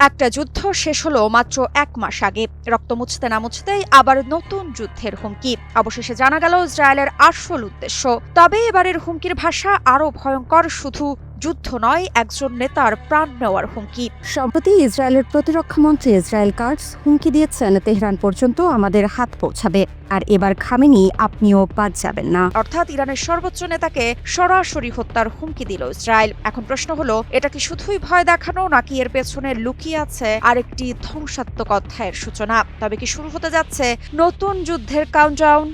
একটা যুদ্ধ শেষ হলো মাত্র ১ মাস আগে। রক্ত মুছতে না মুছতেই আবার নতুন যুদ্ধের হুমকি। অবশেষে জানা গেল ইসরায়েলের আসল উদ্দেশ্য। তবে এবারের হুমকির ভাষা আরও ভয়ঙ্কর। শুধু যুদ্ধ নয়, একজন নেতার প্রাণ নেওয়ার হুমকি। সম্প্রতি ইসরায়েলের প্রতিরক্ষামন্ত্রী ইসরায়েল কাটস হুমকি দিয়েছেন, তেহরান পর্যন্ত আমাদের হাত পৌঁছাবে, আর এবার খামেনি আপনিও বাদ যাবেন না। অর্থাৎ ইরানের সর্বোচ্চ নেতাকে সরাসরি হত্যার হুমকি দিল ইসরায়েল। এখন প্রশ্ন হলো, এটা কি শুধুই ভয় দেখানো, নাকি এর পেছনে লুকিয়ে আছে আরেকটি ধ্বংসাত্মক অধ্যায়ের সূচনা? তবে কি শুরু হতে যাচ্ছে নতুন যুদ্ধের কাউন্টডাউন?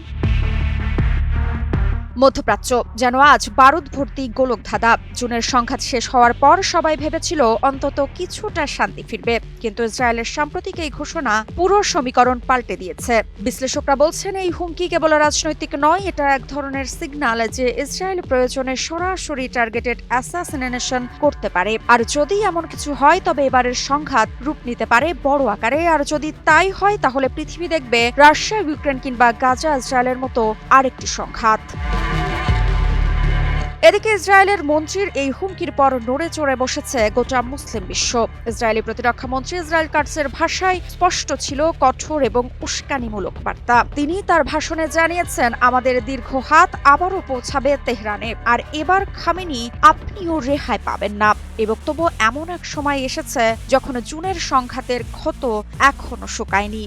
মধ্যপ্রাচ্য যেন আজ বারুদ ভর্তি গোলকধাঁধা। জুনের সংঘাত শেষ হওয়ার পর সবাই ভেবেছিল অন্তত কিছুটা শান্তি ফিরবে, কিন্তু ইসরায়েলের সাম্প্রতিক এই ঘোষণা পুরো সমীকরণ পাল্টে দিয়েছে। বিশ্লেষকরা বলছেন, এই হুমকি কেবল রাজনৈতিক নয়, এটা এক ধরনের সিগন্যাল যে ইসরায়েল প্রয়োজনে সরাসরি টার্গেটেড অ্যাসাসিনেশন করতে পারে। আর যদি এমন কিছু হয়, তবে এবারের সংঘাত রূপ নিতে পারে বড় আকারে। আর যদি তাই হয়, তাহলে পৃথিবী দেখবে রাশিয়া, ইউক্রেন কিংবা গাজা ইসরায়েলের মতো আরেকটি সংঘাত। এদিকে ইসরায়েলের মন্ত্রীর এই হুমকির পর নড়ে চড়ে বসেছে গোটা মুসলিম বিশ্ব। ইসরায়েলি প্রতিরক্ষা মন্ত্রী ইসরায়েল কাটসের ভাষায় স্পষ্ট ছিল, কঠোর এবং উস্কানিমূলক বার্তা। তিনি তার ভাষণে জানিয়েছেন, আমাদের দীর্ঘ হাত আবারও পৌঁছাবে তেহরানে, আর এবার খামেনি আপনিও রেহাই পাবেন না। এই বক্তব্য এমন এক সময় এসেছে যখন জুনের সংঘাতের ক্ষত এখনো শুকায়নি।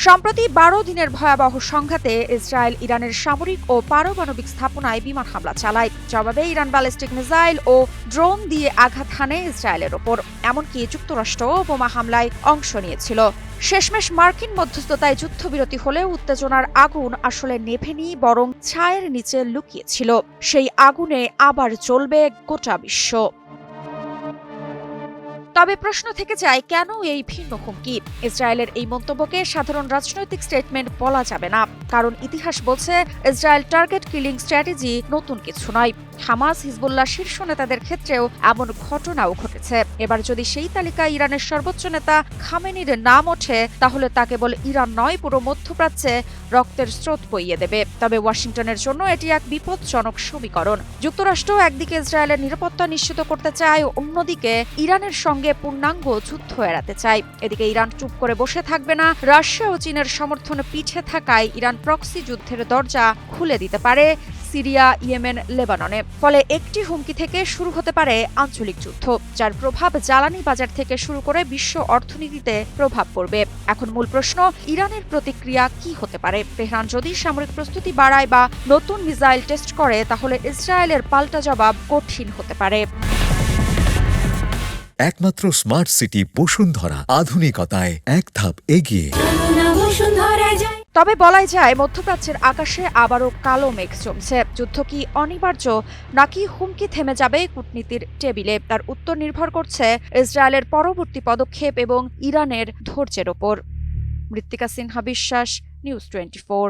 সম্প্রতি ১২ দিনের ভয়াবহ সংঘাতে ইসরায়েল ইরানের সামরিক ও পারমাণবিক স্থাপনায় বিমান হামলা চালায়। জবাবে ইরান ব্যালিস্টিক মিসাইল ও ড্রোন দিয়ে আঘাত হানে ইসরায়েলের ওপর। এমনকি যুক্তরাষ্ট্রও বোমা হামলায় অংশ নিয়েছিল। শেষমেশ মার্কিন মধ্যস্থতায় যুদ্ধবিরতি হলেও উত্তেজনার আগুন আসলে নেভেনি, বরং ছায়ের নিচে লুকিয়েছিল। সেই আগুনে আবার জ্বলবে গোটা বিশ্ব। তবে প্রশ্ন থেকে যায়, কেন এই ভিন্ন হুমকি? ইসরায়েলের এই মন্তব্যকে সাধারণ রাজনৈতিক স্টেটমেন্ট বলা যাবে না, কারণ ইতিহাস বলছে ইসরায়েল টার্গেট কিলিং স্ট্র্যাটেজি নতুন কিছু নয়। হামাস, হিজবুল্লাহ শীর্ষ নেতাদের ক্ষেত্রেও এমন ঘটনাও ঘটেছে। এবার যদি সেই তালিকায় ইরানের সর্বোচ্চ নেতা খামেনির নাম ওঠে, তাহলে তা কেবল ইরান নয়, পুরো মধ্যপ্রাচ্যে রক্তের স্রোত বইয়ে দেবে। তবে ওয়াশিংটনের জন্য এটি এক বিপজ্জনক সমীকরণ। যুক্তরাষ্ট্র একদিকে ইসরায়েলের নিরাপত্তা নিশ্চিত করতে চায়, অন্যদিকে ইরানের সঙ্গে পূর্ণাঙ্গ যুদ্ধ এড়াতে চায়। এদিকে ইরান চুপ করে বসে থাকবে না। রাশিয়া ও চীনের সমর্থনে পিছে থাকায় ইরান প্রক্সি যুদ্ধের দরজা খুলে দিতে পারে সিরিয়া, ইয়েমেন, লেবাননে। ফলে একটি হুমকি থেকে শুরু হতে পারে আঞ্চলিক যুদ্ধ, যার প্রভাব জ্বালানি বাজার থেকে শুরু করে বিশ্ব অর্থনীতিতে প্রভাব পড়বে। এখন মূল প্রশ্ন, ইরানের প্রতিক্রিয়া কি হতে পারে? তেহরান যদি সামরিক প্রস্তুতি বাড়ায় বা নতুন মিসাইল টেস্ট করে, তাহলে ইসরায়েলের পাল্টা জবাব কঠিন হতে পারে। একমাত্র স্মার্ট সিটি বসুন্ধরা, আধুনিকতায় এক ধাপ এগিয়ে। তবে বলাই যায়, মধ্যপ্রাচ্যের আকাশে আবারও কালো মেঘ জমছে। যুদ্ধ কি অনিবার্য, নাকি হুমকি থেমে যাবে কূটনীতির টেবিলে? তার উত্তর নির্ভর করছে ইসরায়েলের পরবর্তী পদক্ষেপ এবং ইরানের ধৈর্যের ওপর। মৃত্তিকা সিনহা বিশ্বাস, নিউজ 24।